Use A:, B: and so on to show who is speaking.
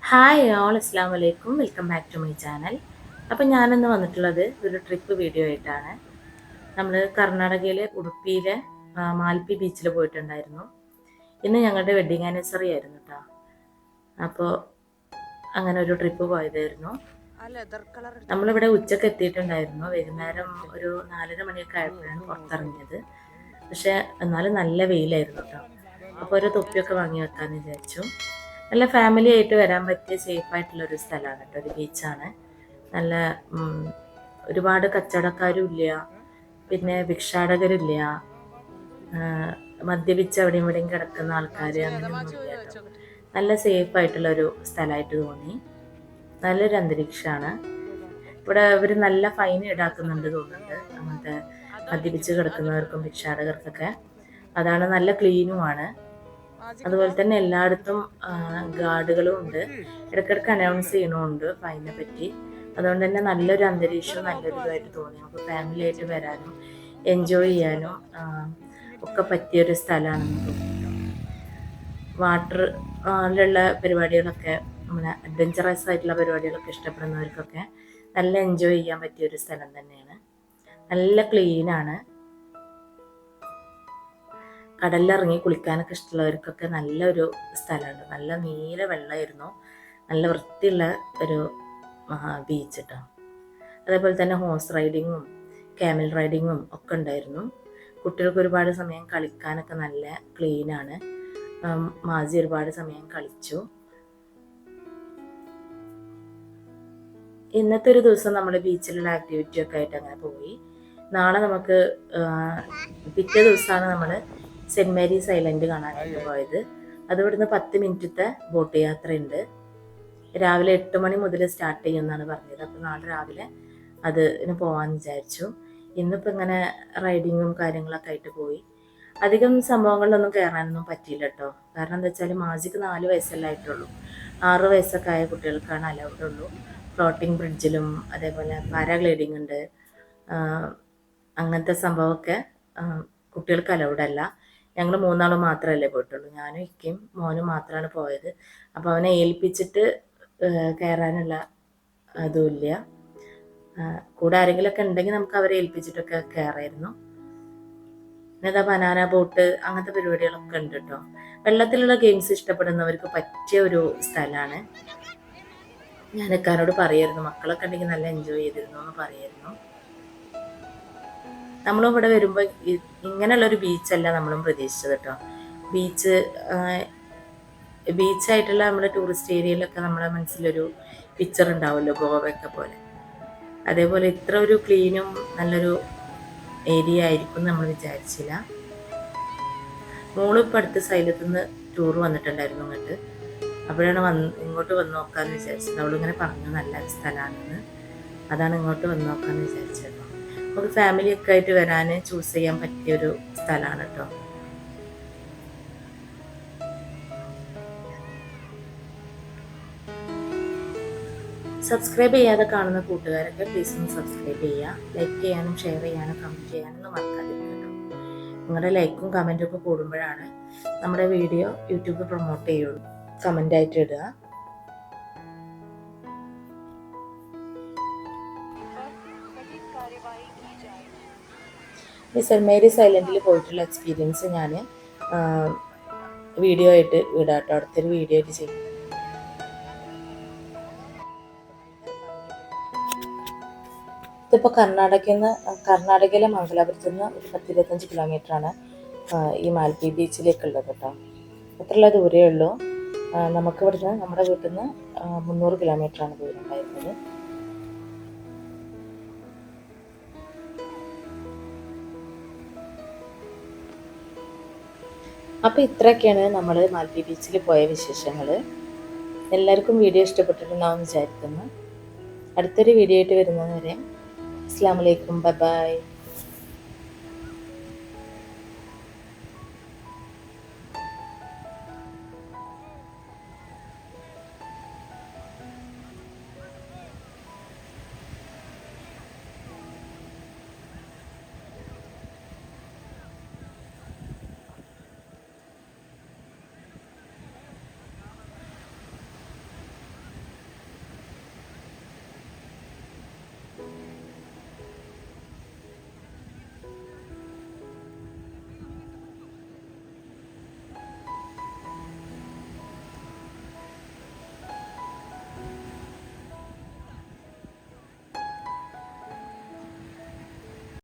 A: Hi all അസ്സാം വലൈക്കും welcome back to my channel. അപ്പം ഞാനിന്ന് വന്നിട്ടുള്ളത് ഒരു ട്രിപ്പ് വീഡിയോ ആയിട്ടാണ്. നമ്മൾ കർണാടകയിലെ ഉടുപ്പിയിലെ മാൽപ്പി ബീച്ചിൽ പോയിട്ടുണ്ടായിരുന്നു. ഇന്ന് ഞങ്ങളുടെ വെഡ്ഡിങ് ആനിവേഴ്സറി ആയിരുന്നു കേട്ടോ. അപ്പോൾ അങ്ങനെ ഒരു ട്രിപ്പ് പോയതായിരുന്നു. നമ്മളിവിടെ ഉച്ചക്ക് എത്തിയിട്ടുണ്ടായിരുന്നു. വൈകുന്നേരം ഒരു 4:30 മണിയൊക്കെ ആയപ്പോഴാണ് പുറത്തിറങ്ങിയത്. പക്ഷേ എന്നാലും നല്ല വെയിലായിരുന്നു കേട്ടോ. അപ്പോൾ ഒരു തൊപ്പിയൊക്കെ വാങ്ങി വെക്കാമെന്ന് വിചാരിച്ചു. നല്ല ഫാമിലി ആയിട്ട് വരാൻ പറ്റിയ സേഫ് ആയിട്ടുള്ളൊരു സ്ഥലമാണ് കേട്ടോ. ഒരു ബീച്ചാണ്. നല്ല ഒരുപാട് കച്ചവടക്കാരും ഇല്ല, പിന്നെ ഭിക്ഷാടകരില്ല, മദ്യപിച്ച് അവിടെയും ഇവിടെയും കിടക്കുന്ന ആൾക്കാർ അങ്ങനെയൊന്നും ഇല്ല കേട്ടോ. നല്ല സേഫ് ആയിട്ടുള്ളൊരു സ്ഥലമായിട്ട് തോന്നി. നല്ലൊരു അന്തരീക്ഷമാണ്. ഇവിടെ അവർ നല്ല ഫൈൻ ഈടാക്കുന്നുണ്ട് തോന്നുന്നുണ്ട്, അങ്ങനത്തെ മദ്യപിച്ച് കിടക്കുന്നവർക്കും ഭിക്ഷാടകർക്കൊക്കെ. അതാണ്, നല്ല ക്ലീനുമാണ്. അതുപോലെ തന്നെ എല്ലായിടത്തും ഗാർഡുകളും ഉണ്ട്. ഇടയ്ക്കിടയ്ക്ക് അനൗൺസ് ചെയ്യണമുണ്ട് ഫൈനെ പറ്റി. അതുകൊണ്ട് തന്നെ നല്ലൊരു അന്തരീക്ഷവും നല്ലൊരു ഇതായിട്ട് തോന്നി. നമുക്ക് ഫാമിലി ആയിട്ട് വരാനും എൻജോയ് ചെയ്യാനും ഒക്കെ പറ്റിയൊരു സ്ഥലമാണെന്ന് തോന്നി. വാട്ടറിലുള്ള പരിപാടികളൊക്കെ, നമ്മളെ അഡ്വഞ്ചറസ് ആയിട്ടുള്ള പരിപാടികളൊക്കെ ഇഷ്ടപ്പെടുന്നവർക്കൊക്കെ നല്ല എൻജോയ് ചെയ്യാൻ പറ്റിയൊരു സ്ഥലം തന്നെയാണ്. നല്ല ക്ലീനാണ്. കടലിലിറങ്ങി കുളിക്കാനൊക്കെ ഇഷ്ടമുള്ളവർക്കൊക്കെ നല്ലൊരു സ്ഥലമാണ്. നല്ല നീല വെള്ളമായിരുന്നു, നല്ല വൃത്തിയുള്ള ഒരു ബീച്ച് കേട്ടോ. അതേപോലെ തന്നെ ഹോഴ്സ് റൈഡിങ്ങും ക്യാമൽ റൈഡിങ്ങും ഒക്കെ ഉണ്ടായിരുന്നു. കുട്ടികൾക്ക് ഒരുപാട് സമയം കളിക്കാനൊക്കെ നല്ല ക്ലീനാണ്. മാസി ഒരുപാട് സമയം കളിച്ചു. ഇന്നത്തെ ഒരു ദിവസം നമ്മൾ ബീച്ചിലുള്ള ആക്ടിവിറ്റി ഒക്കെ ആയിട്ട് അങ്ങനെ പോയി. നാളെ നമുക്ക് പിറ്റേ ദിവസമാണ് നമ്മൾ സെൻറ്റ് മേരീസ് ഐലൻഡ് കാണാനായിട്ട് പോയത്. അത് ഇവിടുന്ന് 10 മിനിറ്റത്തെ ബോട്ട് യാത്രയുണ്ട്. രാവിലെ 8 മണി മുതൽ സ്റ്റാർട്ട് ചെയ്യുമെന്നാണ് പറഞ്ഞത്. അപ്പോൾ നാളെ രാവിലെ അതിന് പോകാമെന്ന് വിചാരിച്ചു. ഇന്നിപ്പോൾ ഇങ്ങനെ റൈഡിങ്ങും കാര്യങ്ങളൊക്കെ ആയിട്ട് പോയി. അധികം സംഭവങ്ങളിലൊന്നും കയറാനൊന്നും പറ്റിയില്ല കേട്ടോ. കാരണം എന്താ വെച്ചാൽ മാജിക്ക് 4 വയസ്സല്ലേ ആയിട്ടുള്ളൂ. 6 വയസ്സൊക്കെ ആയ കുട്ടികൾക്കാണ് അലൗഡ് ഉള്ളൂ. ഫ്ലോട്ടിംഗ് ബ്രിഡ്ജിലും അതേപോലെ പാരാഗ്ലൈഡിങ് ഉണ്ട്. അങ്ങനത്തെ സംഭവമൊക്കെ കുട്ടികൾക്ക് അലൗഡ് അല്ല. ഞങ്ങൾ 3 ആൾ മാത്രമല്ലേ പോയിട്ടുള്ളൂ. ഞാനും ഇക്കയും മോനും മാത്രമാണ് പോയത്. അപ്പോൾ അവനെ ഏൽപ്പിച്ചിട്ട് കയറാനുള്ള അതുമില്ല. കൂടെ ആരെങ്കിലുമൊക്കെ ഉണ്ടെങ്കിൽ നമുക്ക് അവരെ ഏൽപ്പിച്ചിട്ടൊക്കെ കയറായിരുന്നു. പിന്നെ ബനാന ബോട്ട് അങ്ങനത്തെ പരിപാടികളൊക്കെ ഉണ്ട് കേട്ടോ. വെള്ളത്തിലുള്ള ഗെയിംസ് ഇഷ്ടപ്പെടുന്നവർക്ക് പറ്റിയ ഒരു സ്ഥലമാണ്. ഞാൻ ഇക്കാരോട് പറയായിരുന്നു, മക്കളൊക്കെ ഉണ്ടെങ്കിൽ നല്ല എൻജോയ് ചെയ്തിരുന്നു എന്ന് പറയായിരുന്നു. നമ്മളും ഇവിടെ വരുമ്പോൾ ഇങ്ങനെയുള്ളൊരു ബീച്ചല്ല നമ്മളും പ്രതീക്ഷിച്ചത് കേട്ടോ. ബീച്ചായിട്ടുള്ള നമ്മുടെ ടൂറിസ്റ്റ് ഏരിയയിലൊക്കെ നമ്മുടെ മനസ്സിലൊരു പിക്ചർ ഉണ്ടാവുമല്ലോ, ഗോവയൊക്കെ പോലെ. അതേപോലെ ഇത്ര ഒരു ക്ലീനും നല്ലൊരു ഏരിയ ആയിരിക്കും നമ്മൾ വിചാരിച്ചില്ല. മോളിപ്പോൾ അടുത്ത സൈലത്തു നിന്ന് ടൂർ വന്നിട്ടുണ്ടായിരുന്നു ഇങ്ങോട്ട്. അപ്പോഴാണ് ഇങ്ങോട്ട് വന്ന് നോക്കാമെന്ന് വിചാരിച്ചത്. അവളിങ്ങനെ പറഞ്ഞു നല്ലൊരു സ്ഥലമാണെന്ന്. അതാണ് ഇങ്ങോട്ട് വന്ന് നോക്കാമെന്ന് വിചാരിച്ചത്. നമുക്ക് ഫാമിലിയൊക്കെ ആയിട്ട് വരാൻ ചൂസ് ചെയ്യാൻ പറ്റിയൊരു സ്ഥലമാണ് കേട്ടോ. സബ്സ്ക്രൈബ് ചെയ്യാതെ കാണുന്ന കൂട്ടുകാരൊക്കെ പ്ലീസ് ഒന്ന് സബ്സ്ക്രൈബ് ചെയ്യുക. ലൈക്ക് ചെയ്യാനും ഷെയർ ചെയ്യാനും കമൻറ്റ് ചെയ്യാനൊന്നും മറക്കാതിരിക്കുക കേട്ടോ. നിങ്ങളുടെ ലൈക്കും കമൻറ്റും ഒക്കെ കൂടുമ്പോഴാണ് നമ്മുടെ വീഡിയോ യൂട്യൂബ് പ്രൊമോട്ട് ചെയ്യുള്ളൂ. കമൻ്റായിട്ട് ഇടുക. ഈ സെൻറ്റ് മേരീസ് ഐലൻഡിൽ പോയിട്ടുള്ള എക്സ്പീരിയൻസ് ഞാൻ വീഡിയോ ആയിട്ട് ഇടാം കേട്ടോ. അടുത്തൊരു വീഡിയോ ആയിട്ട് ചെയ്യും. ഇതിപ്പോൾ കർണാടകയിലെ മംഗലാപുരത്ത് നിന്ന് ഒരു 10-25 കിലോമീറ്ററാണ് ഈ മാൽപ്പി ബീച്ചിലേക്കുള്ളത് കേട്ടോ. അത്രയുള്ള ദൂരമേ ഉള്ളൂ. നമുക്ക് ഇവിടുന്ന് നമ്മുടെ വീട്ടിൽ നിന്ന് 300 കിലോമീറ്ററാണ് ദൂരം ഉണ്ടായിരുന്നത്. അപ്പോൾ ഇത്രയൊക്കെയാണ് നമ്മൾ മാൽപ്പി ബീച്ചിൽ പോയ വിശേഷങ്ങൾ. എല്ലാവർക്കും വീഡിയോ ഇഷ്ടപ്പെട്ടിട്ടുണ്ടാവും വിചാരിക്കുന്നു. അടുത്തൊരു വീഡിയോ ആയിട്ട് വരുന്നത് വരെ അസ്സലാമു അലൈക്കും, ബൈ ബൈ.